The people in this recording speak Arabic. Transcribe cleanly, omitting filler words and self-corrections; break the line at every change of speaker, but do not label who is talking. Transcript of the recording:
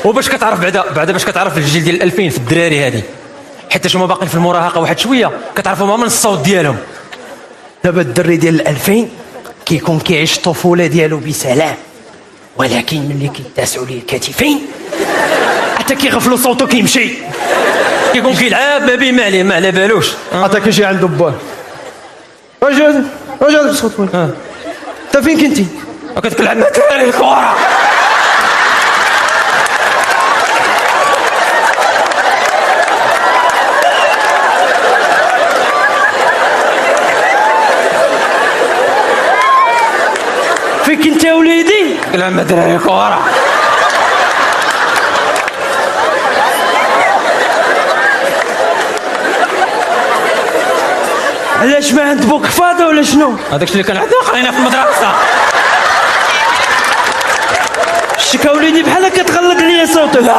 وباش كتعرف بعدا باش كتعرف الجيل ديال 2000 في الدراري هادي، حيت هما باقيين في المراهقه واحد شويه كتعرفهم من الصوت ديالهم.
دابا الدري ديال 2000 كيكون كيعيش الطفوله ديالو بسلام، ولكن ملي كيتسعوا ليه الكتفين حتى كيغفلوا صوته كيمشي،
كيكون كيلعب ما بين ما على بالوش.
حتى كيجي عنده بال. واش هذا الصوت؟ انت فين كنتي؟
كتلعب مع الدراري الكره.
فين كنت يا وليدي؟
كتلعب مع الدراري الكره.
علاش ما عند بوك فاضي ولا شنو؟
هذاك اللي كان عندنا قرينا في المدرسه.
شكا وليدي بحال كتغلق ليا صوتك.